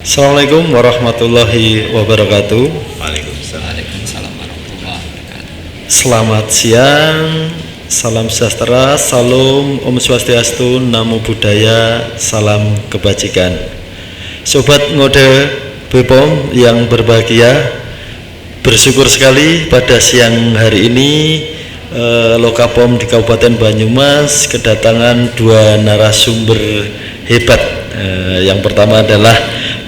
Assalamualaikum warahmatullahi wabarakatuh. Waalaikumsalam warahmatullahi wabarakatuh. Selamat siang, salam sejahtera, salam Om Swastiastu, Namo Buddhaya, salam kebajikan. Sobat Ngode Bepom yang berbahagia, bersyukur sekali pada siang hari ini Lokapom di Kabupaten Banyumas kedatangan dua narasumber hebat. Yang pertama adalah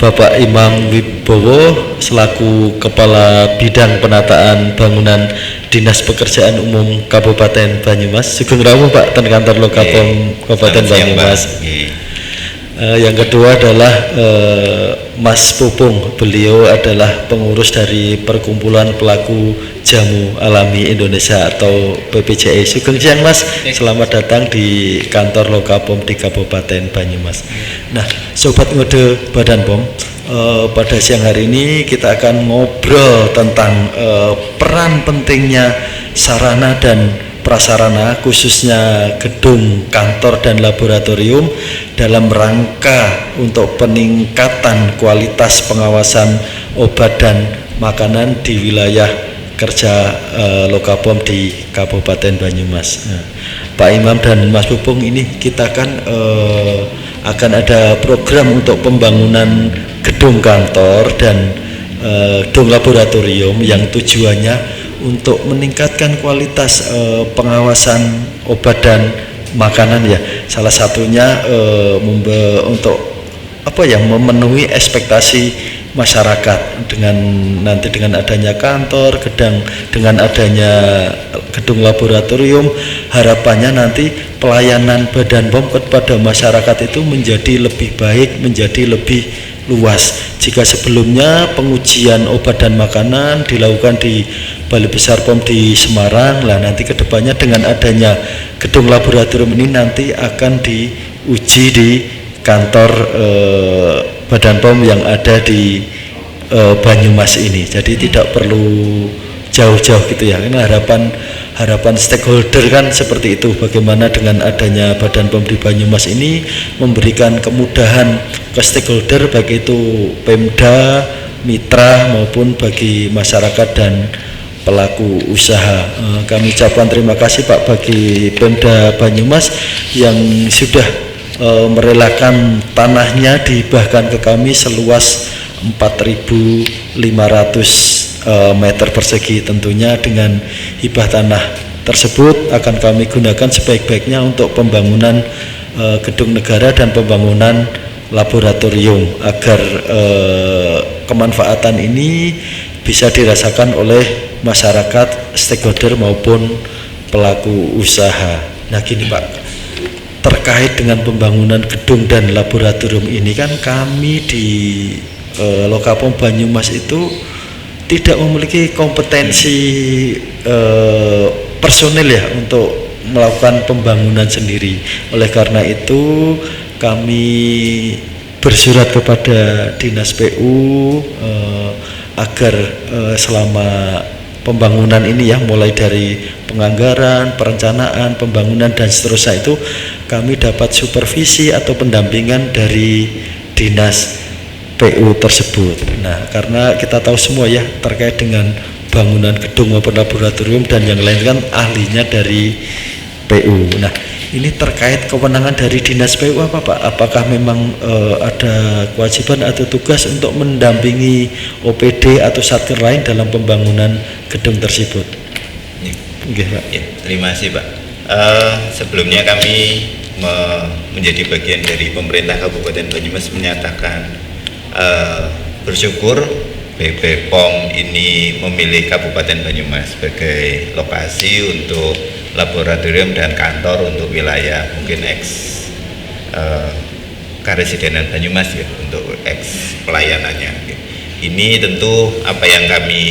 Bapak Imam Wibowo selaku Kepala Bidang Penataan Bangunan Dinas Pekerjaan Umum Kabupaten Banyumas. Sugeng rawuh Pak ten kantor Lokapom Kabupaten Banyumas. Yang kedua adalah Mas Pupung, beliau adalah pengurus dari Perkumpulan Pelaku Jamu Alami Indonesia atau PPJI. Sugeng siang Mas, selamat datang di kantor Lokapom di Kabupaten Banyumas. Nah, Sobat Ngode Badan Pom, pada siang hari ini kita akan ngobrol tentang peran pentingnya sarana dan prasarana khususnya gedung, kantor, dan laboratorium dalam rangka untuk peningkatan kualitas pengawasan obat dan makanan di wilayah kerja Lokapom di Kabupaten Banyumas. Pak Imam dan Mas Pupung, ini kita kan akan ada program untuk pembangunan gedung kantor dan gedung laboratorium yang tujuannya untuk meningkatkan kualitas pengawasan obat dan makanan ya. Salah satunya untuk memenuhi ekspektasi masyarakat dengan adanya kantor, dengan adanya gedung laboratorium, harapannya nanti pelayanan Badan POM kepada masyarakat itu menjadi lebih baik, menjadi lebih luas. Jika sebelumnya pengujian obat dan makanan dilakukan di Balai Besar POM di Semarang, lah nanti kedepannya dengan adanya gedung laboratorium ini nanti akan diuji di kantor Badan POM yang ada di Banyumas ini. Jadi tidak perlu jauh-jauh gitu ya. Ini harapan stakeholder kan seperti itu. Bagaimana dengan adanya Badan POM di Banyumas ini memberikan kemudahan ke stakeholder, baik itu Pemda, mitra maupun bagi masyarakat dan pelaku usaha. Kami ucapkan terima kasih Pak bagi Pemda Banyumas yang sudah merelakan tanahnya dihibahkan ke kami seluas 4.500 meter persegi. Tentunya dengan hibah tanah tersebut akan kami gunakan sebaik-baiknya untuk pembangunan gedung negara dan pembangunan laboratorium agar kemanfaatan ini bisa dirasakan oleh masyarakat, stakeholder maupun pelaku usaha. Nah gini Pak, terkait dengan pembangunan gedung dan laboratorium ini kan kami di Lokapom Banyumas itu tidak memiliki kompetensi personil ya untuk melakukan pembangunan sendiri. Oleh karena itu kami bersurat kepada Dinas PU agar selama pembangunan ini ya, mulai dari penganggaran, perencanaan, pembangunan dan seterusnya itu kami dapat supervisi atau pendampingan dari Dinas PU tersebut. Nah, karena kita tahu semua ya terkait dengan bangunan gedung maupun laboratorium dan yang lain kan ahlinya dari PU. Nah, ini terkait kewenangan dari Dinas PU apa Pak? Apakah memang ada kewajiban atau tugas untuk mendampingi OPD atau satker lain dalam pembangunan gedung tersebut? Ya, terima kasih Pak. Sebelumnya kami menjadi bagian dari pemerintah Kabupaten Banyumas menyatakan bersyukur BPOM ini memilih Kabupaten Banyumas sebagai lokasi untuk laboratorium dan kantor untuk wilayah mungkin Karesidenan Banyumas ya, untuk pelayanannya. Ini tentu apa yang kami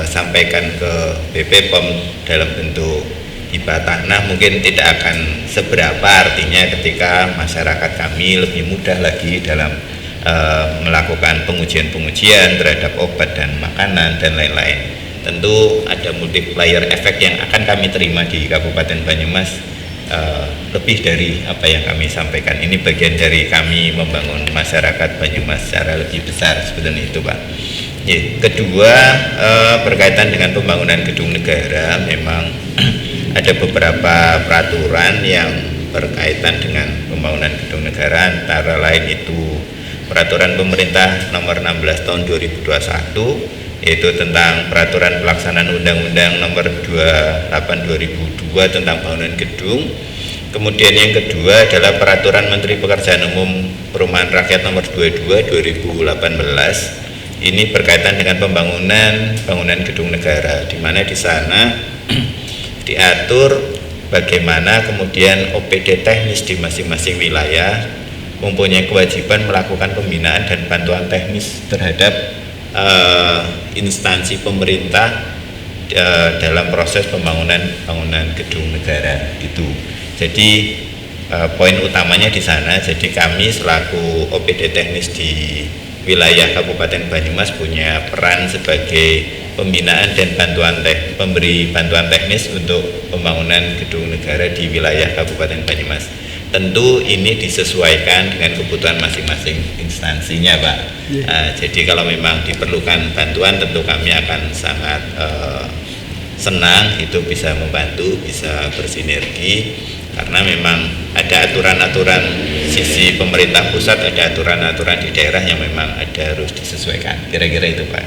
sampaikan ke BPOM dalam bentuk hibah tanah mungkin tidak akan seberapa artinya ketika masyarakat kami lebih mudah lagi dalam melakukan pengujian terhadap obat dan makanan dan lain-lain. Tentu ada multiplier efek yang akan kami terima di Kabupaten Banyumas lebih dari apa yang kami sampaikan. Ini bagian dari kami membangun masyarakat Banyumas secara lebih besar sebenarnya itu, Pak. Ya, kedua, berkaitan dengan pembangunan gedung negara, memang ada beberapa peraturan yang berkaitan dengan pembangunan gedung negara, antara lain itu Peraturan Pemerintah Nomor 16 Tahun 2021, yaitu tentang Peraturan Pelaksanaan Undang-Undang Nomor 28 2002 tentang bangunan gedung. Kemudian yang kedua adalah Peraturan Menteri Pekerjaan Umum Perumahan Rakyat Nomor 22 2018. Ini berkaitan dengan bangunan gedung negara, di mana di sana diatur bagaimana kemudian OPD teknis di masing-masing wilayah mempunyai kewajiban melakukan pembinaan dan bantuan teknis terhadap instansi pemerintah dalam proses pembangunan gedung negara itu. Jadi poin utamanya di sana. Jadi kami selaku OPD teknis di wilayah Kabupaten Banyumas punya peran sebagai pembinaan dan pemberi bantuan teknis untuk pembangunan gedung negara di wilayah Kabupaten Banyumas. Tentu ini disesuaikan dengan kebutuhan masing-masing instansinya, Pak. Jadi kalau memang diperlukan bantuan, tentu kami akan sangat senang itu bisa membantu, bisa bersinergi, karena memang ada aturan-aturan sisi pemerintah pusat, ada aturan-aturan di daerah yang memang harus disesuaikan. Kira-kira itu, Pak.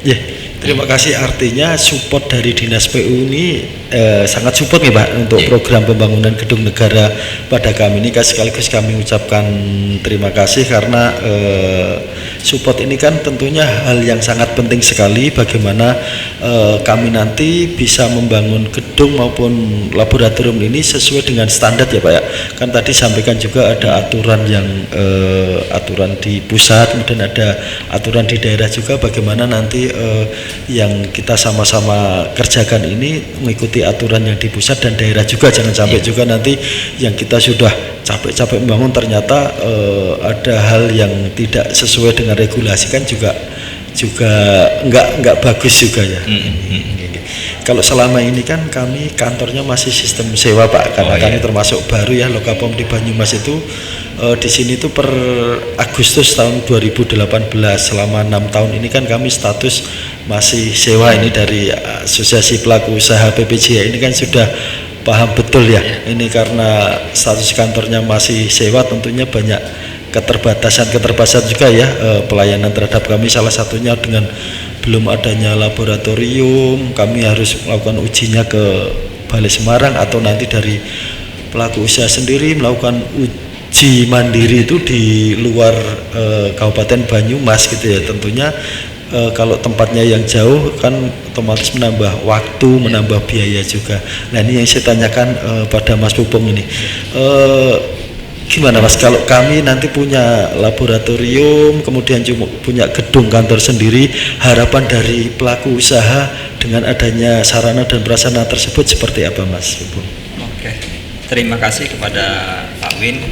Ya, terima kasih. Artinya support dari Dinas PU ini sangat support nih, Pak, untuk program pembangunan gedung negara pada kami ini. Sekaligus kami ucapkan terima kasih karena support ini kan tentunya hal yang sangat penting sekali, bagaimana kami nanti bisa membangun gedung maupun laboratorium ini sesuai dengan standar ya, Pak ya. Kan tadi sampaikan juga ada aturan yang aturan di pusat, kemudian ada aturan di daerah juga, bagaimana nanti yang kita sama-sama kerjakan ini mengikuti aturan yang di pusat dan daerah juga. Jangan sampai juga nanti yang kita sudah capek-capek membangun ternyata ada hal yang tidak sesuai dengan regulasi, kan juga enggak bagus juga ya. Kalau selama ini kan kami kantornya masih sistem sewa, Pak, karena kami termasuk baru ya, Lokapom di Banyumas itu di sini tuh per Agustus tahun 2018, selama 6 tahun ini kan kami status masih sewa. Ini dari Asosiasi Pelaku Usaha PPJH ini kan sudah paham betul ya, ini karena status kantornya masih sewa, tentunya banyak keterbatasan juga ya pelayanan terhadap kami. Salah satunya dengan belum adanya laboratorium, kami harus melakukan ujinya ke Balai Semarang, atau nanti dari pelaku usaha sendiri melakukan uji mandiri itu di luar Kabupaten Banyumas gitu ya. Tentunya kalau tempatnya yang jauh kan otomatis menambah waktu, menambah biaya juga. Nah, ini yang saya tanyakan pada Mas Pupung ini, gimana Mas, kalau kami nanti punya laboratorium, kemudian punya gedung kantor sendiri, harapan dari pelaku usaha dengan adanya sarana dan prasarana tersebut seperti apa, Mas Pupung? Oke, terima kasih kepada Pak Win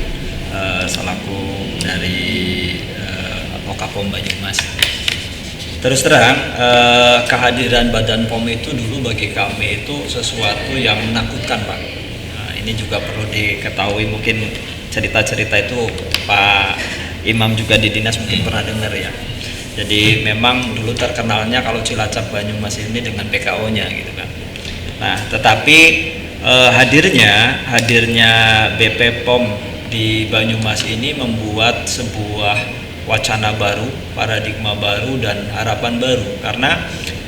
selaku dari Lokapom Banyumas. Terus terang, kehadiran Badan POM itu dulu bagi kami itu sesuatu yang menakutkan, Pak. Nah, ini juga perlu diketahui, mungkin cerita-cerita itu Pak Imam juga di dinas mungkin pernah dengar ya. Jadi memang dulu terkenalnya kalau Cilacap Banyumas ini dengan PKO-nya gitu kan. Nah, tetapi hadirnya BP POM di Banyumas ini membuat sebuah wacana baru, paradigma baru, dan harapan baru, karena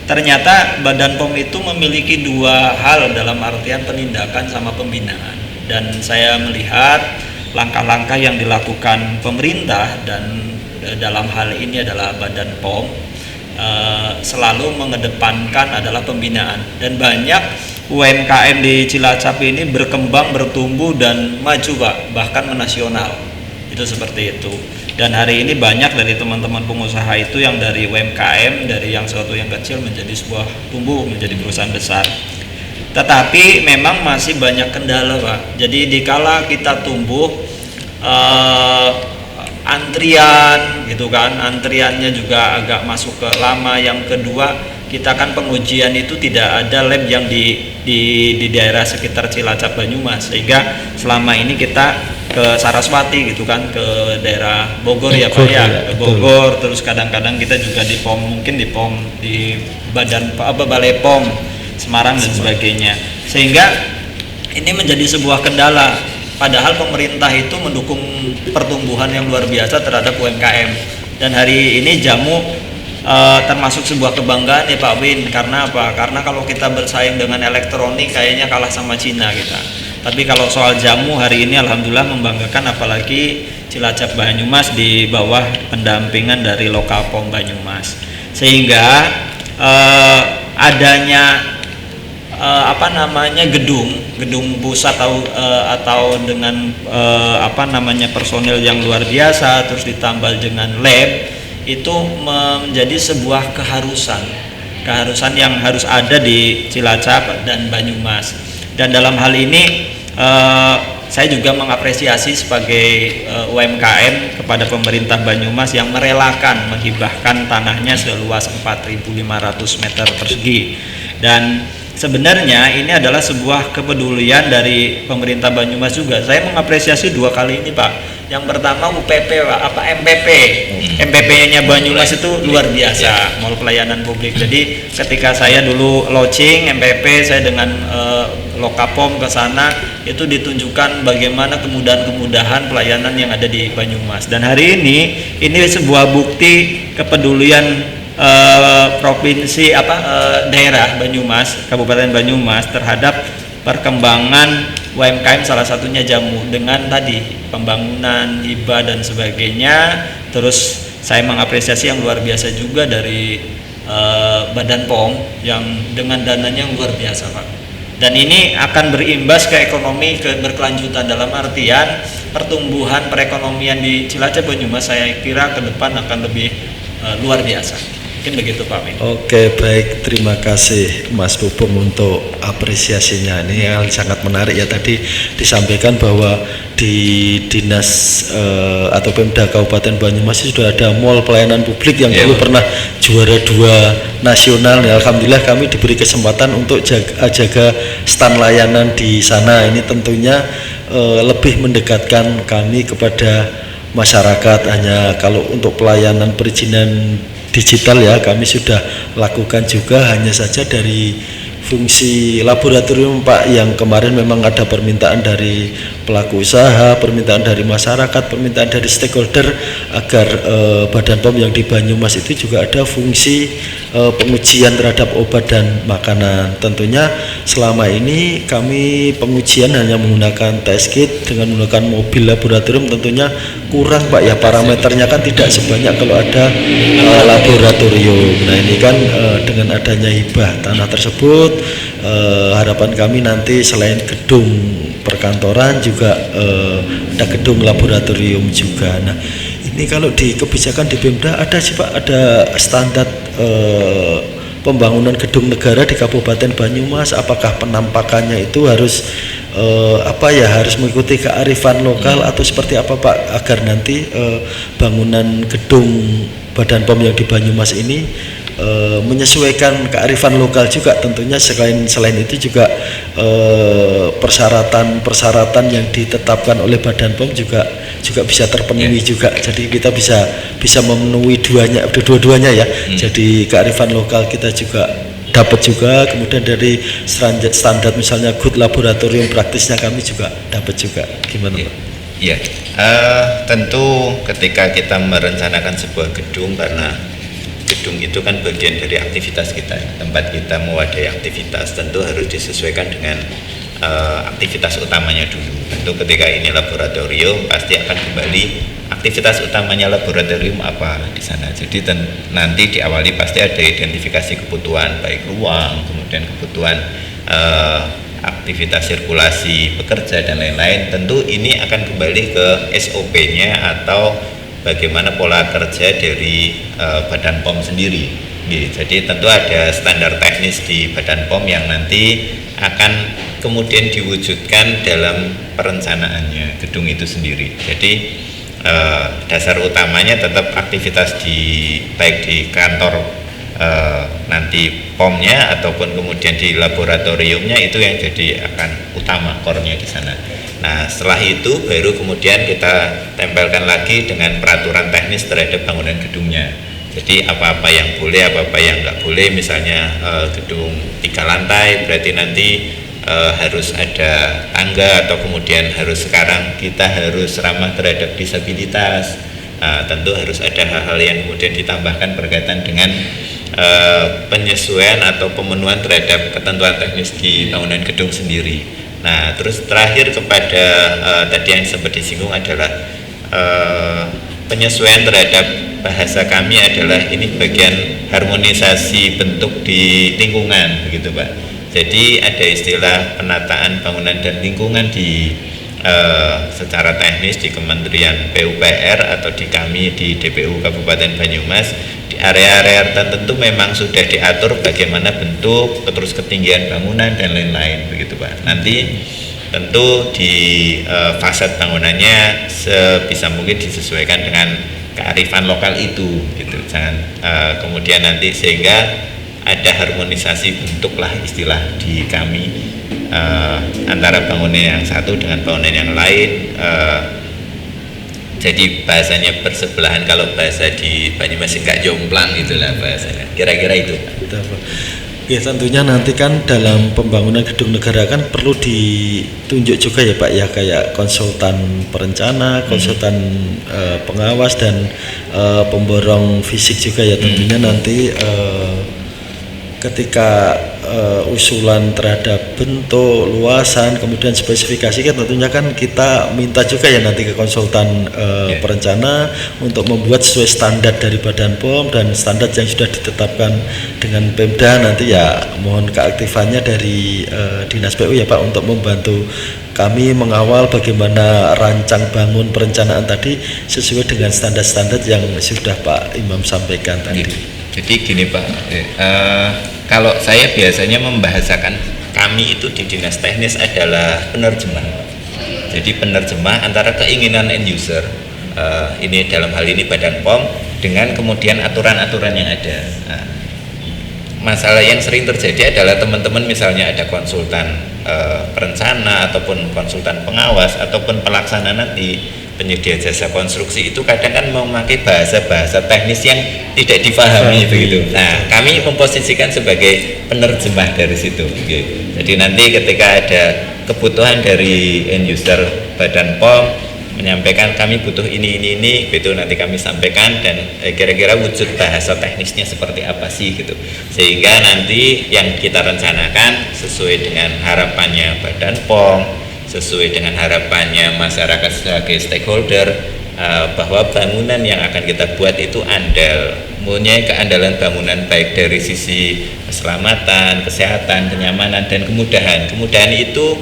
ternyata Badan POM itu memiliki dua hal dalam artian penindakan sama pembinaan. Dan saya melihat langkah-langkah yang dilakukan pemerintah dan dalam hal ini adalah Badan POM selalu mengedepankan adalah pembinaan, dan banyak UMKM di Cilacap ini berkembang, bertumbuh dan maju, Pak, bahkan menasional. Itu seperti itu. Dan hari ini banyak dari teman-teman pengusaha itu yang dari UMKM, dari yang suatu yang kecil menjadi sebuah tumbuh menjadi perusahaan besar. Tetapi memang masih banyak kendala, Pak. Jadi dikala kita tumbuh, antrian gitu kan, antriannya juga agak masuk ke lama. Yang kedua, kita kan pengujian itu tidak ada lab yang di daerah sekitar Cilacap Banyumas, sehingga selama ini kita ke Saraswati gitu kan, ke daerah Bogor ya Pak ya, ke Bogor, terus kadang-kadang kita juga di POM, mungkin di POM di Balai POM Semarang dan sebagainya, sehingga ini menjadi sebuah kendala, padahal pemerintah itu mendukung pertumbuhan yang luar biasa terhadap UMKM, dan hari ini jamu termasuk sebuah kebanggaan ya Pak Win. Karena apa? Karena kalau kita bersaing dengan elektronik kayaknya kalah sama Cina kita. Tapi kalau soal jamu hari ini alhamdulillah membanggakan, apalagi Cilacap Banyumas di bawah pendampingan dari Lokapom Banyumas, sehingga adanya gedung pusat atau dengan personil yang luar biasa, terus ditambah dengan lab, itu menjadi sebuah keharusan yang harus ada di Cilacap dan Banyumas. Dan dalam hal ini saya juga mengapresiasi sebagai UMKM kepada pemerintah Banyumas yang merelakan menghibahkan tanahnya seluas 4.500 meter persegi. Dan sebenarnya ini adalah sebuah kepedulian dari pemerintah Banyumas juga. Saya mengapresiasi dua kali ini Pak. Yang pertama UPP Pak, MPP-nya Banyumas itu luar biasa, Mall Pelayanan Publik. Jadi ketika saya dulu launching MPP, saya dengan Lokapom ke sana, itu ditunjukkan bagaimana kemudahan-kemudahan pelayanan yang ada di Banyumas. Dan hari ini sebuah bukti kepedulian daerah Banyumas, Kabupaten Banyumas terhadap perkembangan UMKM, salah satunya jamu, dengan tadi pembangunan, hibah dan sebagainya. Terus saya mengapresiasi yang luar biasa juga dari Badan POM yang dengan dananya yang luar biasa Pak. Dan ini akan berimbas ke ekonomi berkelanjutan, dalam artian pertumbuhan perekonomian di Cilacap Banyumas saya kira ke depan akan lebih luar biasa. Mungkin begitu Pak Min. Oke, baik, terima kasih Mas Bubung untuk apresiasinya. Ini yang sangat menarik ya, tadi disampaikan bahwa di dinas atau Pemda Kabupaten Banyumas sudah ada mall pelayanan publik yang dulu pernah juara 2 nasional. Ya, alhamdulillah kami diberi kesempatan untuk jaga stand layanan di sana. Ini tentunya lebih mendekatkan kami kepada masyarakat. Hanya kalau untuk pelayanan perizinan digital ya kami sudah lakukan juga, hanya saja dari fungsi laboratorium Pak, yang kemarin memang ada permintaan dari pelaku usaha, permintaan dari masyarakat, permintaan dari stakeholder agar Badan POM yang di Banyumas itu juga ada fungsi pengujian terhadap obat dan makanan. Tentunya selama ini kami pengujian hanya menggunakan test kit dengan menggunakan mobil laboratorium, tentunya kurang Pak ya, parameternya kan tidak sebanyak kalau ada laboratorium. Nah ini kan dengan adanya hibah tanah tersebut, harapan kami nanti selain gedung perkantoran juga ada gedung laboratorium juga. Nah ini kalau di kebijakan di Pemda ada sih Pak, ada standar pembangunan gedung negara di Kabupaten Banyumas. Apakah penampakannya itu harus harus mengikuti kearifan lokal atau seperti apa Pak, agar nanti bangunan gedung Badan POM yang di Banyumas ini menyesuaikan kearifan lokal juga. Tentunya selain itu juga persyaratan yang ditetapkan oleh Badan POM juga bisa terpenuhi juga. Jadi kita bisa memenuhi dua-duanya ya. Jadi kearifan lokal kita juga dapat juga, kemudian dari standar misalnya good laboratorium praktisnya kami juga dapat juga. Gimana Pak? Ya, tentu ketika kita merencanakan sebuah gedung, karena gedung itu kan bagian dari aktivitas kita, tempat kita mewadahi aktivitas, tentu harus disesuaikan dengan aktivitas utamanya dulu. Tentu ketika ini laboratorium, pasti akan kembali aktivitas utamanya laboratorium apa di sana. Jadi nanti diawali pasti ada identifikasi kebutuhan, baik ruang, kemudian kebutuhan aktivitas sirkulasi pekerja dan lain-lain. Tentu ini akan kembali ke SOP-nya atau bagaimana pola kerja dari Badan POM sendiri. Jadi tentu ada standar teknis di Badan POM yang nanti akan kemudian diwujudkan dalam perencanaannya gedung itu sendiri. Jadi dasar utamanya tetap aktivitas baik di kantor nanti POM-nya ataupun kemudian di laboratoriumnya itu yang jadi akan utama core-nya di sana. Nah setelah itu baru kemudian kita tempelkan lagi dengan peraturan teknis terhadap bangunan gedungnya. Jadi apa-apa yang boleh, apa-apa yang nggak boleh. Misalnya gedung 3 lantai berarti nanti harus ada tangga, atau kemudian sekarang kita harus ramah terhadap disabilitas. Tentu harus ada hal-hal yang kemudian ditambahkan berkaitan dengan penyesuaian atau pemenuhan terhadap ketentuan teknis di bangunan gedung sendiri. Nah terus terakhir kepada tadi yang sempat disinggung adalah penyesuaian terhadap bahasa kami adalah ini bagian harmonisasi bentuk di lingkungan begitu Pak. Jadi ada istilah penataan bangunan dan lingkungan di secara teknis di Kementerian PUPR atau di kami di DPU Kabupaten Banyumas. Di area-area tertentu memang sudah diatur bagaimana bentuk, terus ketinggian bangunan dan lain-lain begitu Pak. Nanti tentu di fasad bangunannya sebisa mungkin disesuaikan dengan kearifan lokal itu gitu. Jangan kemudian nanti sehingga ada harmonisasi bentuk lah istilah di kami antara bangunan yang satu dengan bangunan yang lain. Jadi bahasanya bersebelahan, kalau bahasa di Banyumas enggak jomplang itulah bahasanya. Kira-kira itu. Ya tentunya nanti kan dalam pembangunan gedung negara kan perlu ditunjuk juga ya Pak ya, kayak konsultan perencana, konsultan pengawas dan pemborong fisik juga ya tentunya nanti ketika usulan terhadap bentuk, luasan, kemudian spesifikasi kan tentunya kan kita minta juga ya nanti ke konsultan perencana untuk membuat sesuai standar dari Badan POM dan standar yang sudah ditetapkan dengan Pemda. Nanti ya mohon keaktifannya dari Dinas PU ya Pak untuk membantu kami mengawal bagaimana rancang bangun perencanaan tadi sesuai dengan standar-standar yang sudah Pak Imam sampaikan tadi. Jadi gini Pak, kalau saya biasanya membahasakan kami itu di dinas teknis adalah penerjemah. Jadi penerjemah antara keinginan end user, ini dalam hal ini Badan POM, dengan kemudian aturan-aturan yang ada. Nah, masalah yang sering terjadi adalah teman-teman misalnya ada konsultan perencana ataupun konsultan pengawas ataupun pelaksana nanti penyedia jasa konstruksi itu kadang kan memakai bahasa-bahasa teknis yang tidak difahami begitu. Nah, kami memposisikan sebagai penerjemah dari situ. Jadi nanti ketika ada kebutuhan dari end user Badan POM menyampaikan kami butuh ini, itu nanti kami sampaikan dan kira-kira wujud bahasa teknisnya seperti apa sih gitu. Sehingga nanti yang kita rencanakan sesuai dengan harapannya Badan POM, sesuai dengan harapannya masyarakat sebagai stakeholder, bahwa bangunan yang akan kita buat itu andal, mempunyai keandalan bangunan baik dari sisi keselamatan, kesehatan, kenyamanan dan kemudahan. Kemudahan itu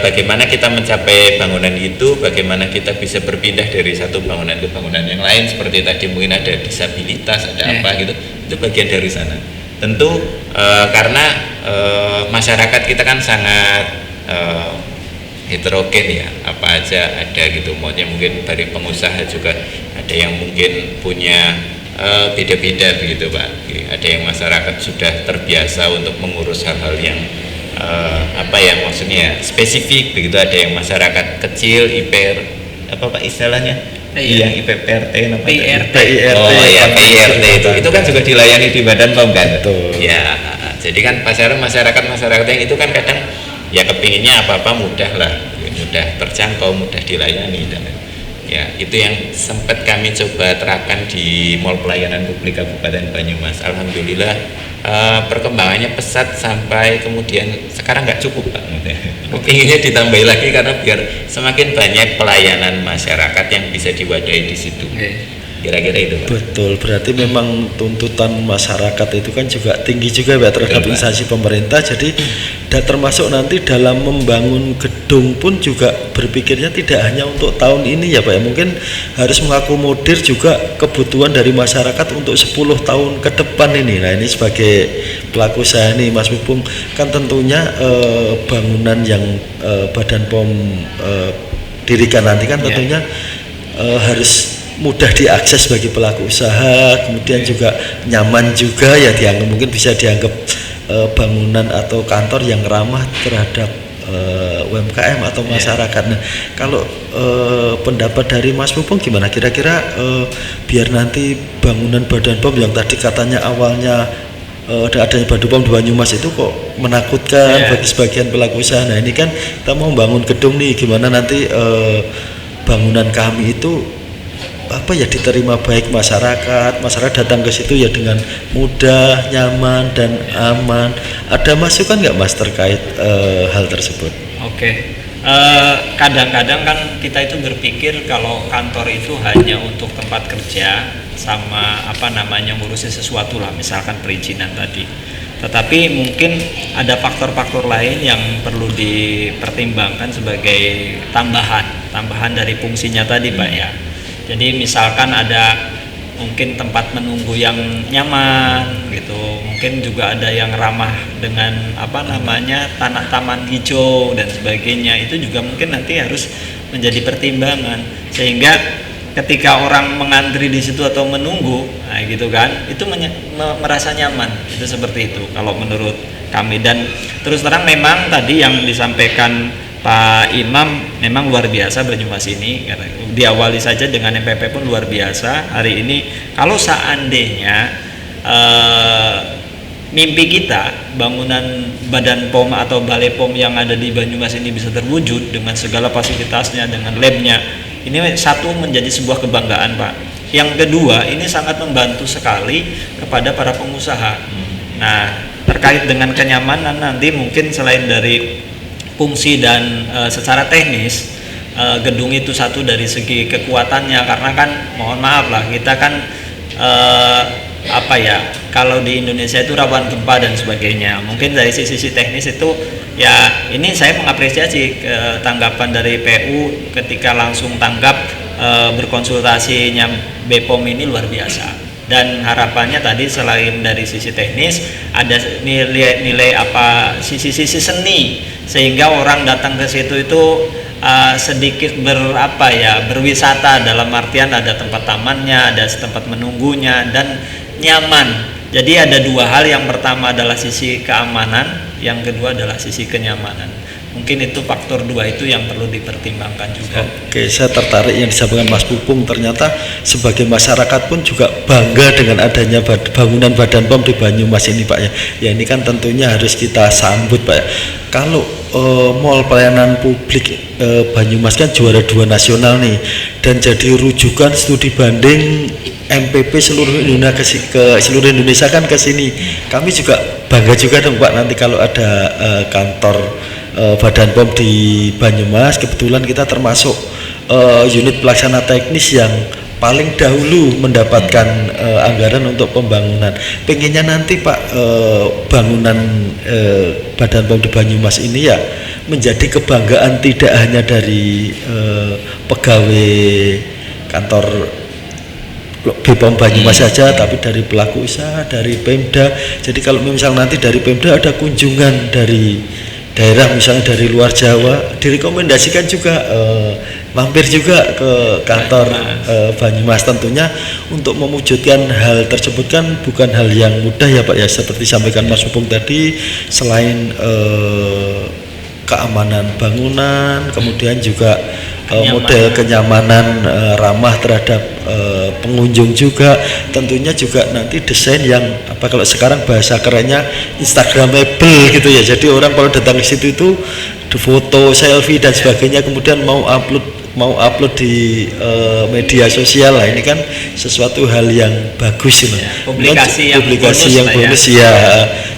bagaimana kita mencapai bangunan itu, bagaimana kita bisa berpindah dari satu bangunan ke bangunan yang lain, seperti tadi mungkin ada disabilitas, ada apa gitu, itu bagian dari sana. Tentu karena masyarakat kita kan sangat heterogen ya, apa aja ada gitu, maunya mungkin dari pengusaha juga ada yang mungkin punya beda-beda begitu Pak. Ada yang masyarakat sudah terbiasa untuk mengurus hal-hal yang apa ya maksudnya spesifik begitu, ada yang masyarakat kecil IPR apa Pak istilahnya yang IPPRT namanya PIRT. Oh ya PIRT itu kan juga dilayani di Badan POM kan. Betul. Ya jadi kan masyarakat yang itu kan kadang ya kepinginnya apa-apa mudah lah, mudah terjangkau, mudah dilayani dan ya itu yang sempat kami coba terapkan di Mall Pelayanan Publik Kabupaten Banyumas. Alhamdulillah perkembangannya pesat sampai kemudian sekarang nggak cukup Pak. Kepinginnya ditambahi lagi karena biar semakin banyak pelayanan masyarakat yang bisa diwadahi di situ. Kira-kira itu Pak. Betul, berarti memang tuntutan masyarakat itu kan juga tinggi juga ya terhadap instansi pemerintah. Jadi dan termasuk nanti dalam membangun gedung pun juga berpikirnya tidak hanya untuk tahun ini ya Pak ya, mungkin harus mengakomodir juga kebutuhan dari masyarakat untuk 10 tahun ke depan ini. Nah ini sebagai pelaku usaha nih Mas Pupung, kan tentunya bangunan yang Badan POM dirikan nanti kan tentunya harus mudah diakses bagi pelaku usaha, kemudian juga nyaman juga ya, dianggap mungkin bisa dianggap bangunan atau kantor yang ramah terhadap UMKM atau masyarakat. Nah, kalau pendapat dari Mas Pupung gimana? Kira-kira biar nanti bangunan Badan POM yang tadi katanya awalnya adanya Badan POM di Banyumas itu kok menakutkan bagi sebagian pelaku usaha. Nah, ini kan kita mau bangun gedung nih, gimana nanti bangunan kami itu apa ya diterima baik masyarakat datang ke situ ya dengan mudah, nyaman dan aman. Ada masukan nggak Mas terkait hal tersebut? Oke. Kadang-kadang kan kita itu berpikir kalau kantor itu hanya untuk tempat kerja sama ngurusin sesuatu lah, misalkan perizinan tadi. Tetapi mungkin ada faktor-faktor lain yang perlu dipertimbangkan sebagai tambahan dari fungsinya tadi, Pak ya. Jadi misalkan ada mungkin tempat menunggu yang nyaman gitu, mungkin juga ada yang ramah dengan taman hijau dan sebagainya, itu juga mungkin nanti harus menjadi pertimbangan, sehingga ketika orang mengantri di situ atau menunggu, nah gitu kan, itu merasa nyaman, itu seperti itu kalau menurut kami. Dan terus terang memang tadi yang disampaikan Pak Imam memang luar biasa Banyumas ini, karena diawali saja dengan MPP pun luar biasa. Hari ini kalau seandainya mimpi kita bangunan Badan POM atau Balai POM yang ada di Banyumas ini bisa terwujud dengan segala fasilitasnya, dengan labnya, ini satu menjadi sebuah kebanggaan, Pak. Yang kedua, ini sangat membantu sekali kepada para pengusaha. Nah, terkait dengan kenyamanan nanti mungkin selain dari fungsi dan secara teknis, gedung itu satu dari segi kekuatannya, karena kan mohon maaf lah, kita kan kalau di Indonesia itu rawan gempa dan sebagainya. Mungkin dari sisi teknis itu ya, ini saya mengapresiasi tanggapan dari PU ketika langsung tanggap berkonsultasinya BPOM ini luar biasa. Dan harapannya tadi selain dari sisi teknis, ada nilai sisi seni, sehingga orang datang ke situ itu sedikit berwisata, dalam artian ada tempat tamannya, ada tempat menunggunya dan nyaman. Jadi ada dua hal, yang pertama adalah sisi keamanan, yang kedua adalah sisi kenyamanan. Mungkin itu faktor dua itu yang perlu dipertimbangkan juga. Oke, saya tertarik yang disampaikan Mas Pupung. Ternyata sebagai masyarakat pun juga bangga dengan adanya bangunan Badan POM di Banyumas ini, Pak ya. Ya, ini kan tentunya harus kita sambut, Pak ya. Kalau Mall Pelayanan Publik Banyumas kan juara 2 nasional nih, dan jadi rujukan studi banding MPP seluruh Indonesia kan ke sini. Kami juga bangga juga dong, Pak, nanti kalau ada kantor Badan POM di Banyumas. Kebetulan kita termasuk unit pelaksana teknis yang paling dahulu mendapatkan anggaran untuk pembangunan. Pengennya nanti Pak, bangunan Badan POM di Banyumas ini ya menjadi kebanggaan tidak hanya dari pegawai kantor BPOM Banyumas saja, tapi dari pelaku usaha, dari Pemda. Jadi kalau misal nanti dari Pemda ada kunjungan dari daerah, misalnya dari luar Jawa, direkomendasikan juga mampir juga ke kantor Banyumas. Tentunya untuk mewujudkan hal tersebut kan bukan hal yang mudah ya, Pak ya. Seperti sampaikan Mas Pupung tadi, selain keamanan bangunan, kemudian juga model kenyamanan ramah terhadap pengunjung juga, tentunya juga nanti desain yang kalau sekarang bahasa kerennya instagramable gitu ya. Jadi orang kalau datang ke situ itu foto, selfie dan sebagainya, kemudian mau upload di media sosial lah. Ini kan sesuatu hal yang bagus ini. Publikasi yang bonus ya.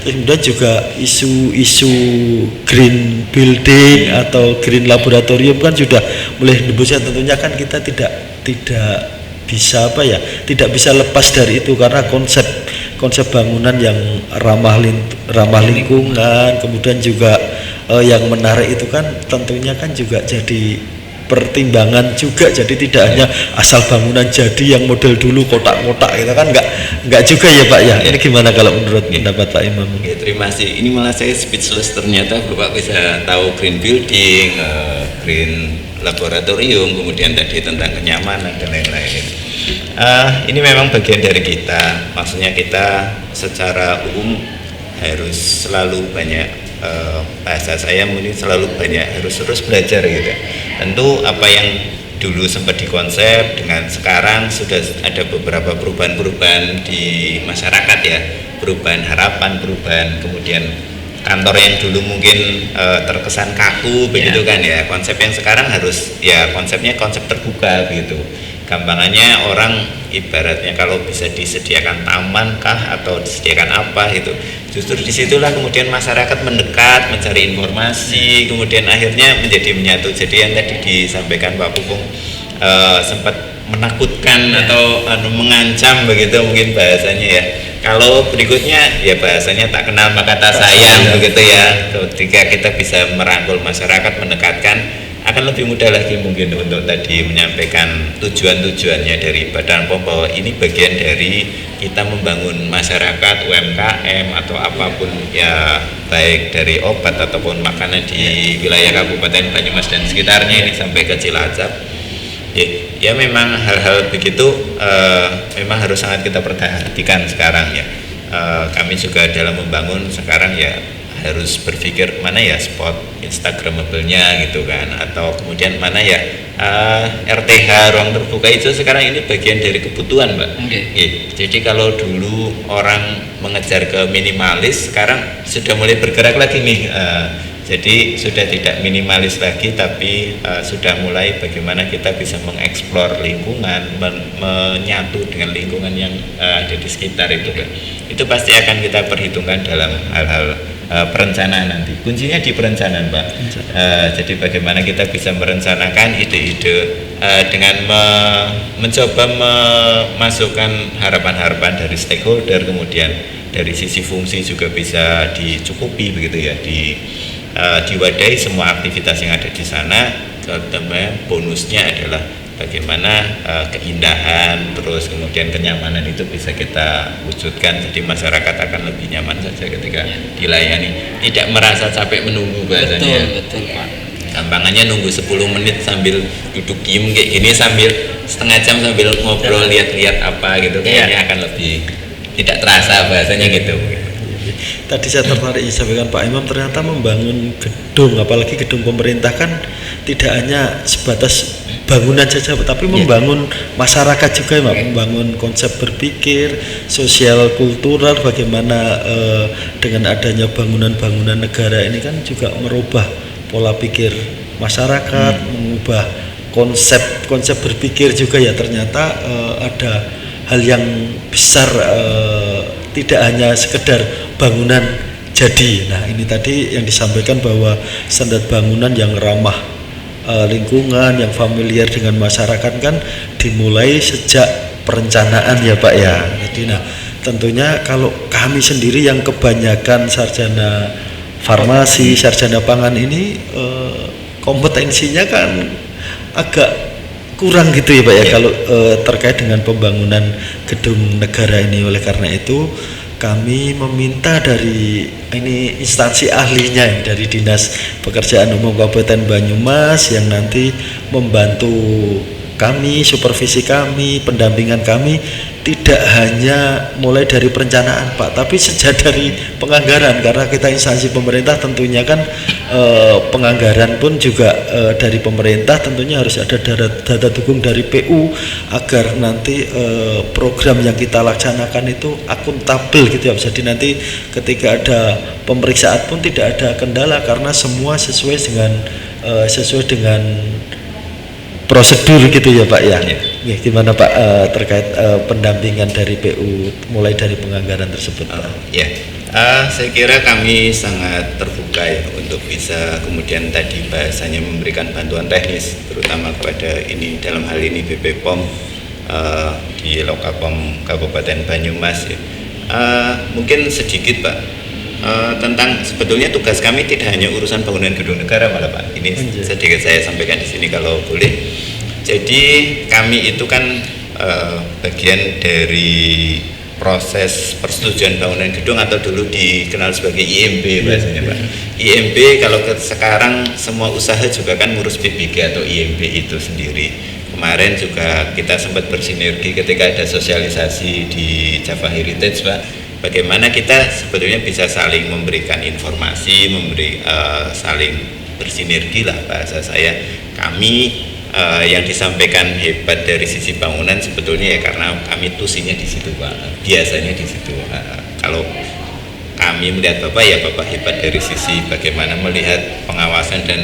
Kemudian juga isu green building atau green laboratorium kan sudah mulai dibuskan. Tentunya kan kita tidak bisa lepas dari itu, karena konsep bangunan yang ramah lingkungan, kemudian juga yang menarik itu kan tentunya kan juga jadi pertimbangan juga. Jadi tidak hanya asal bangunan jadi yang model dulu kotak-kotak gitu kan, enggak juga ya, Pak ya. Ini gimana kalau menurut pendapat Pak Imam? Terima kasih. Ini malah saya speechless, ternyata Bapak bisa tahu green building, green laboratorium, kemudian tadi tentang kenyamanan dan lain-lain. Ini memang bagian dari kita, maksudnya kita secara umum harus selalu banyak, bahasa saya mungkin selalu banyak harus terus belajar gitu. Tentu apa yang dulu sempat dikonsep dengan sekarang sudah ada beberapa perubahan-perubahan di masyarakat ya, perubahan harapan, perubahan kemudian kantor yang dulu mungkin terkesan kaku begitu kan ya, konsep yang sekarang harus ya konsepnya konsep terbuka begitu. Gampangannya orang ibaratnya kalau bisa disediakan taman kah atau disediakan apa itu, justru disitulah kemudian masyarakat mendekat mencari informasi, kemudian akhirnya menjadi menyatu. Jadi yang tadi disampaikan Pak Pupung sempat menakutkan atau mengancam begitu mungkin bahasanya ya. Kalau berikutnya ya bahasanya tak kenal maka tak sayang begitu ya. Ketika kita bisa merangkul masyarakat, mendekatkan, akan lebih mudah lagi mungkin untuk tadi menyampaikan tujuan-tujuannya dari Badan POM bahwa ini bagian dari kita membangun masyarakat, UMKM atau apapun ya, baik dari obat ataupun makanan di wilayah Kabupaten Banyumas dan sekitarnya ini sampai ke Cilacap. Ya memang hal-hal begitu memang harus sangat kita perhatikan sekarang ya. Kami juga dalam membangun sekarang ya harus berpikir mana ya spot instagramable-nya gitu kan, atau kemudian mana ya RTH ruang terbuka itu sekarang ini bagian dari kebutuhan Mbak. Jadi kalau dulu orang mengejar ke minimalis, sekarang sudah mulai bergerak lagi nih, jadi sudah tidak minimalis lagi tapi sudah mulai bagaimana kita bisa mengeksplor lingkungan, menyatu dengan lingkungan yang ada di sekitar itu kan. Itu pasti akan kita perhitungkan dalam hal-hal perencanaan nanti. Kuncinya di perencanaan Pak. Jadi bagaimana kita bisa merencanakan ide-ide dengan mencoba memasukkan harapan-harapan dari stakeholder, kemudian dari sisi fungsi juga bisa dicukupi begitu ya, diwadahi semua aktivitas yang ada di sana. Terutama bonusnya adalah bagaimana keindahan terus kemudian kenyamanan itu bisa kita wujudkan, jadi masyarakat akan lebih nyaman saja ketika dilayani, tidak merasa capek menunggu bahasanya. Betul Pak. Gampangannya nunggu 10 menit sambil duduk diem kayak gini, sambil setengah jam sambil ngobrol lihat-lihat apa gitu, kayaknya akan lebih tidak terasa bahasanya gitu. Tadi saya tertarik disampaikan Pak Imam, ternyata membangun gedung, apalagi gedung pemerintah kan tidak hanya sebatas bangunan saja, tapi membangun masyarakat juga ya Pak, membangun konsep berpikir, sosial kultural, bagaimana dengan adanya bangunan-bangunan negara ini kan juga merubah pola pikir masyarakat, mengubah konsep berpikir juga ya. Ternyata ada hal yang besar, tidak hanya sekedar bangunan jadi. Nah ini tadi yang disampaikan bahwa standar bangunan yang ramah lingkungan, yang familiar dengan masyarakat kan dimulai sejak perencanaan ya Pak ya. Jadi nah tentunya kalau kami sendiri yang kebanyakan sarjana farmasi, sarjana pangan ini kompetensinya kan agak kurang gitu ya Pak ya, kalau terkait dengan pembangunan gedung negara ini. Oleh karena itu kami meminta dari ini instansi ahlinya dari Dinas Pekerjaan Umum Kabupaten Banyumas yang nanti membantu kami, supervisi kami, pendampingan kami, tidak hanya mulai dari perencanaan Pak, tapi sejak dari penganggaran, karena kita instansi pemerintah tentunya kan penganggaran pun juga dari pemerintah tentunya harus ada data dukung dari PU agar nanti program yang kita laksanakan itu akuntabel gitu ya. Jadi nanti ketika ada pemeriksaan pun tidak ada kendala karena semua sesuai dengan prosedur gitu ya Pak ya. Ya gimana Pak terkait pendampingan dari PU mulai dari penganggaran tersebut Pak? Ya, saya kira kami sangat terbuka ya untuk bisa kemudian tadi bahasanya memberikan bantuan teknis terutama kepada ini dalam hal ini BP POM di Lokapom Kabupaten Banyumas ya. Mungkin sedikit Pak tentang sebetulnya tugas kami tidak hanya urusan bangunan gedung negara malah Pak. Ini sedikit saya sampaikan di sini kalau boleh. Jadi kami itu kan bagian dari proses persetujuan bangunan gedung atau dulu dikenal sebagai IMB bahasanya Pak. IMB kalau sekarang semua usaha juga kan ngurus PBG atau IMB itu sendiri. Kemarin juga kita sempat bersinergi ketika ada sosialisasi di Java Heritage Pak. Bagaimana kita sebetulnya bisa saling memberikan informasi, saling bersinergi lah bahasa saya. Kami yang disampaikan hebat dari sisi bangunan sebetulnya ya karena kami tusinya di situ Pak, biasanya di situ. Kalau kami melihat Bapak ya Bapak hebat dari sisi bagaimana melihat pengawasan dan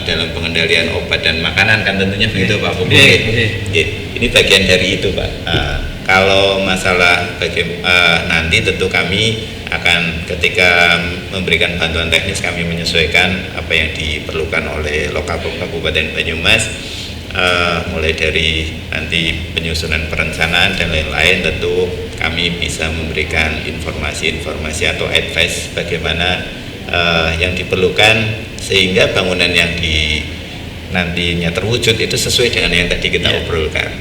dalam pengendalian obat dan makanan kan tentunya begitu Pak. Ini bagian dari itu Pak. Kalau masalah nanti tentu kami akan ketika memberikan bantuan teknis kami menyesuaikan apa yang diperlukan oleh Lokapom Kabupaten Banyumas, mulai dari nanti penyusunan perencanaan dan lain-lain. Tentu kami bisa memberikan informasi-informasi atau advice bagaimana yang diperlukan sehingga bangunan yang nantinya terwujud itu sesuai dengan yang tadi kita obrolkan,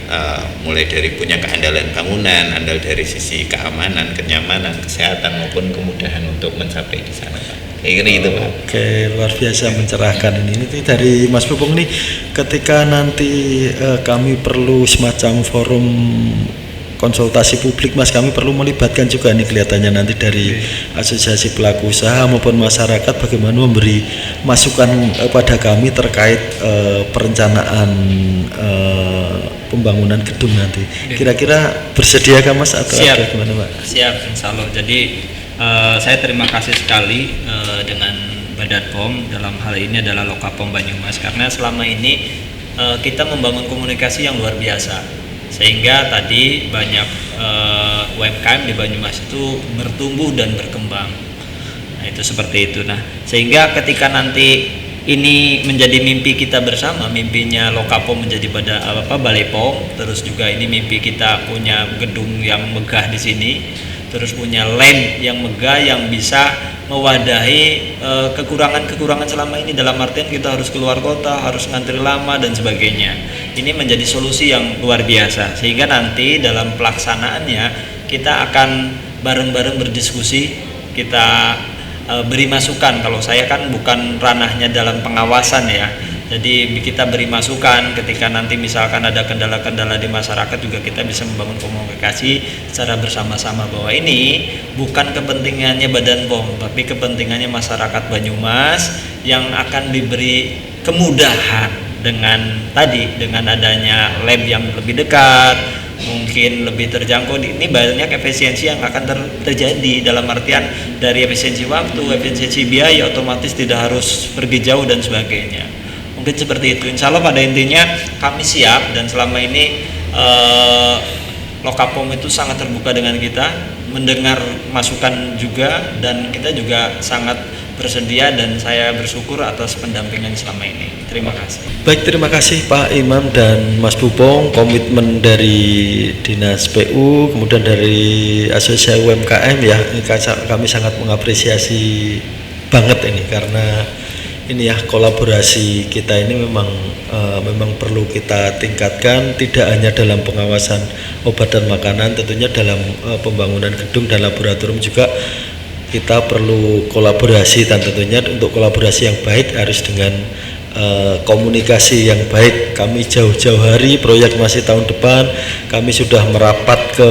mulai dari punya keandalan bangunan, andal dari sisi keamanan, kenyamanan, kesehatan maupun kemudahan untuk mencapai di sana Pak. Kayak gitu Pak. Oke, luar biasa mencerahkan ini dari Mas Pupung nih. Ketika nanti kami perlu semacam forum konsultasi publik Mas, kami perlu melibatkan juga nih kelihatannya nanti dari asosiasi pelaku usaha maupun masyarakat bagaimana memberi masukan pada kami terkait perencanaan pembangunan gedung nanti. Kira-kira bersediakah Mas atau siap, gimana Pak? Siap, insya Allah. Jadi saya terima kasih sekali dengan Badan POM, dalam hal ini adalah Lokapom Banyumas, karena selama ini kita membangun komunikasi yang luar biasa. Sehingga tadi banyak UMKM di Banyumas itu bertumbuh dan berkembang. Nah, itu seperti itu. Nah, sehingga ketika nanti ini menjadi mimpi kita bersama, mimpinya Lokapom menjadi Balai POM, terus juga ini mimpi kita punya gedung yang megah di sini, terus punya land yang megah yang bisa mewadahi kekurangan-kekurangan selama ini, dalam artian kita harus keluar kota, harus ngantri lama dan sebagainya. Ini menjadi solusi yang luar biasa, sehingga nanti dalam pelaksanaannya kita akan bareng-bareng berdiskusi, kita beri masukan. Kalau saya kan bukan ranahnya dalam pengawasan ya, jadi kita beri masukan ketika nanti misalkan ada kendala-kendala di masyarakat, juga kita bisa membangun komunikasi secara bersama-sama bahwa ini bukan kepentingannya Badan POM, tapi kepentingannya masyarakat Banyumas yang akan diberi kemudahan dengan adanya lab yang lebih dekat, mungkin lebih terjangkau. Ini banyak efisiensi yang akan terjadi, dalam artian dari efisiensi waktu, efisiensi biaya, otomatis tidak harus pergi jauh dan sebagainya. Mungkin seperti itu. Insya Allah pada intinya kami siap, dan selama ini Lokapom itu sangat terbuka dengan kita, mendengar masukan juga, dan kita juga sangat bersedia, dan saya bersyukur atas pendampingan selama ini. Terima kasih. Baik, terima kasih Pak Imam dan Mas Pupung, komitmen dari Dinas PU, kemudian dari Asosiasi UMKM ya, kami sangat mengapresiasi banget ini, karena ini ya kolaborasi kita ini memang perlu kita tingkatkan, tidak hanya dalam pengawasan obat dan makanan, tentunya dalam pembangunan gedung dan laboratorium juga kita perlu kolaborasi, dan tentunya untuk kolaborasi yang baik harus dengan komunikasi yang baik. Kami jauh-jauh hari, proyek masih tahun depan, kami sudah merapat ke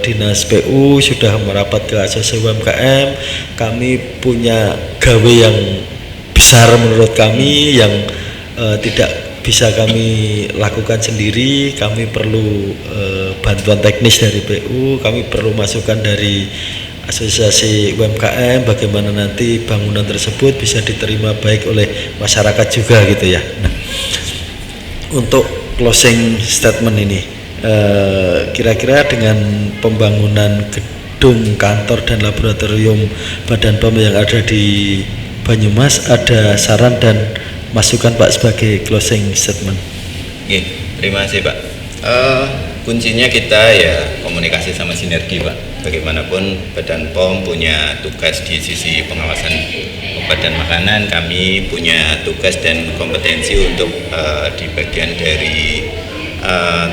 Dinas PU, sudah merapat ke Asosiasi UMKM. Kami punya gawe yang besar menurut kami yang tidak bisa kami lakukan sendiri. Kami perlu bantuan teknis dari PU, kami perlu masukan dari Asosiasi UMKM bagaimana nanti bangunan tersebut bisa diterima baik oleh masyarakat juga gitu ya. Nah, untuk closing statement ini kira-kira dengan pembangunan gedung kantor dan laboratorium Badan POM yang ada di Banyumas, ada saran dan masukan Pak sebagai closing statement? Oke, terima kasih Pak. Kuncinya kita ya komunikasi sama sinergi Pak. Bagaimanapun Badan POM punya tugas di sisi pengawasan obat dan makanan, kami punya tugas dan kompetensi untuk di bagian dari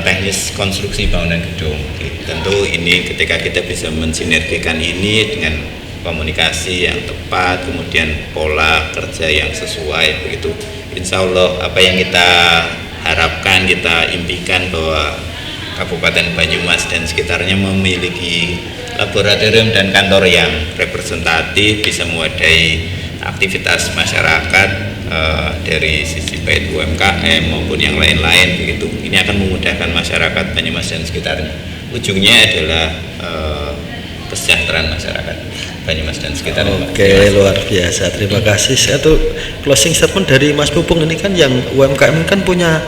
teknis konstruksi bangunan gedung. Tentu ini ketika kita bisa mensinergikan ini dengan komunikasi yang tepat, kemudian pola kerja yang sesuai, begitu insya Allah apa yang kita harapkan, kita impikan bahwa Kabupaten Banyumas dan sekitarnya memiliki laboratorium dan kantor yang representatif, bisa mewadai aktivitas masyarakat dari sisi baik UMKM maupun yang lain-lain, begitu. Ini akan memudahkan masyarakat Banyumas dan sekitarnya. Ujungnya adalah kesejahteraan masyarakat Banyumas dan sekitarnya. Oke, luar biasa. Terima kasih. Satu closing statement dari Mas Pupung ini kan yang UMKM ini kan punya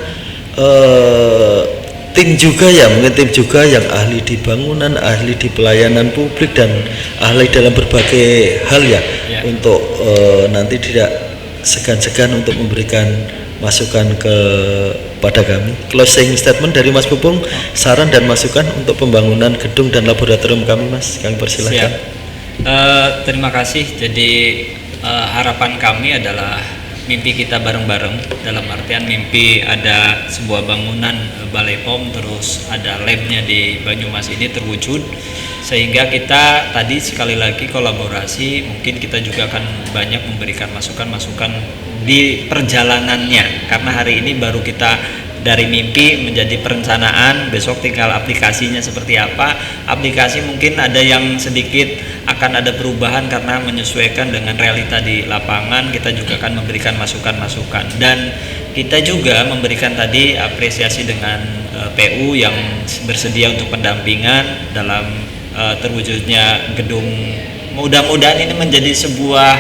tim juga ya, mungkin tim juga yang ahli di bangunan, ahli di pelayanan publik dan ahli dalam berbagai hal ya. Untuk nanti tidak segan-segan untuk memberikan masukan kepada kami. Closing statement dari Mas Pupung, saran dan masukan untuk pembangunan gedung dan laboratorium kami, Mas. Kami persilahkan. Terima kasih. Jadi harapan kami adalah mimpi kita bareng-bareng, dalam artian mimpi ada sebuah bangunan balai POM, terus ada labnya di Banyumas ini terwujud, sehingga kita tadi sekali lagi kolaborasi, mungkin kita juga akan banyak memberikan masukan-masukan di perjalanannya, karena hari ini baru kita dari mimpi menjadi perencanaan, besok tinggal aplikasinya seperti apa. Aplikasi mungkin ada yang sedikit akan ada perubahan karena menyesuaikan dengan realita di lapangan. Kita juga akan memberikan masukan-masukan, dan kita juga memberikan tadi apresiasi dengan PU yang bersedia untuk pendampingan dalam terwujudnya gedung. Mudah-mudahan ini menjadi sebuah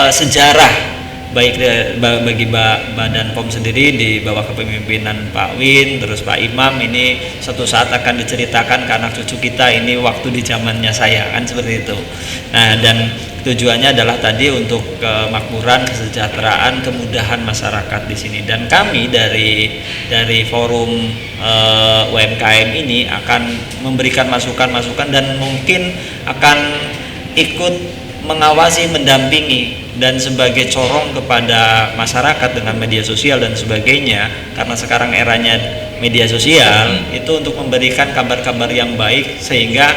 sejarah baik bagi Badan POM sendiri di bawah kepemimpinan Pak Win, terus Pak Imam. Ini suatu saat akan diceritakan ke anak cucu kita, ini waktu di zamannya saya, kan seperti itu. Nah, dan tujuannya adalah tadi untuk kemakmuran, kesejahteraan, kemudahan masyarakat di sini. Dan kami dari forum UMKM ini akan memberikan masukan-masukan dan mungkin akan ikut mengawasi, mendampingi, dan sebagai corong kepada masyarakat dengan media sosial dan sebagainya, karena sekarang eranya media sosial, itu untuk memberikan kabar-kabar yang baik sehingga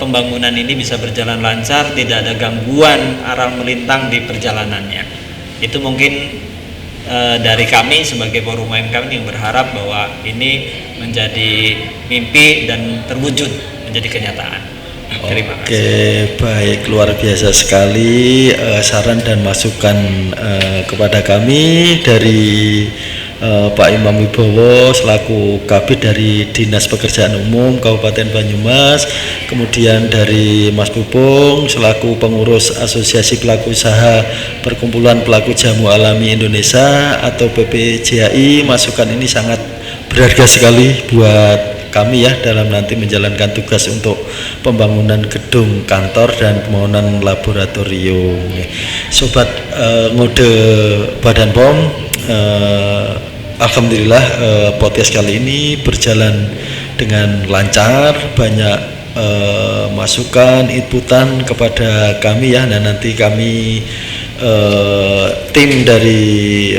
pembangunan ini bisa berjalan lancar, tidak ada gangguan aral melintang di perjalanannya. Itu mungkin dari kami sebagai forum UMKM yang berharap bahwa ini menjadi mimpi dan terwujud menjadi kenyataan. Terima kasih. Oke, baik, luar biasa sekali saran dan masukan kepada kami dari Pak Imam Wibowo selaku Kabid dari Dinas Pekerjaan Umum Kabupaten Banyumas, kemudian dari Mas Pupung selaku pengurus Asosiasi Pelaku Usaha Perkumpulan Pelaku Jamu Alami Indonesia atau PPJAI. Masukan ini sangat berharga sekali buat kami ya dalam nanti menjalankan tugas untuk pembangunan gedung kantor dan pembangunan laboratorium. Sobat ngode Badan POM, alhamdulillah podcast kali ini berjalan dengan lancar, banyak masukan, inputan kepada kami ya. Dan nanti kami tim dari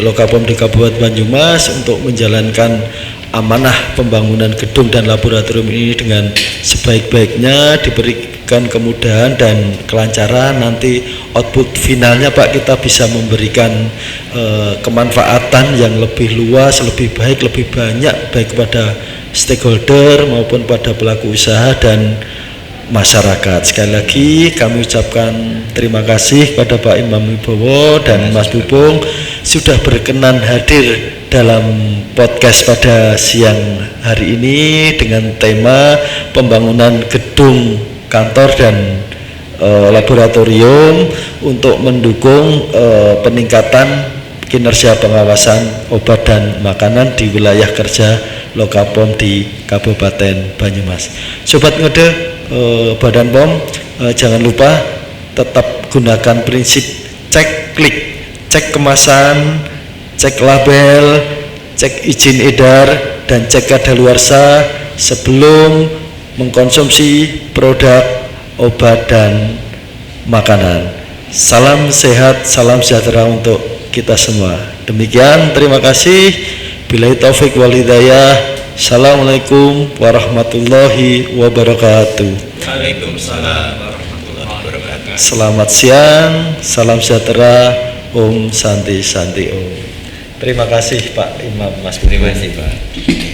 Lokapom di Kabupaten Banyumas untuk menjalankan amanah pembangunan gedung dan laboratorium ini dengan sebaik-baiknya, diberikan kemudahan dan kelancaran. Nanti output finalnya Pak, kita bisa memberikan kemanfaatan yang lebih luas, lebih baik, lebih banyak, baik kepada stakeholder maupun pada pelaku usaha dan masyarakat. Sekali lagi kami ucapkan terima kasih kepada Pak Imam Wibowo dan Mas Pupung sudah berkenan hadir dalam podcast pada siang hari ini dengan tema pembangunan gedung kantor dan laboratorium untuk mendukung peningkatan kinerja pengawasan obat dan makanan di wilayah kerja Lokapom di Kabupaten Banyumas. Sobat ngode Badan POM, jangan lupa tetap gunakan prinsip cek klik, cek kemasan, cek label, cek izin edar, dan cek kadaluarsa sebelum mengkonsumsi produk obat dan makanan. Salam sehat, salam sejahtera untuk kita semua. Demikian, terima kasih. Billahi taufik wal hidayah. Assalamualaikum warahmatullahi wabarakatuh. Waalaikumsalam warahmatullahi wabarakatuh. Selamat siang, salam sejahtera, Om Santi Santi Om. Terima kasih Pak Imam Mas Budi. Terima kasih Pak.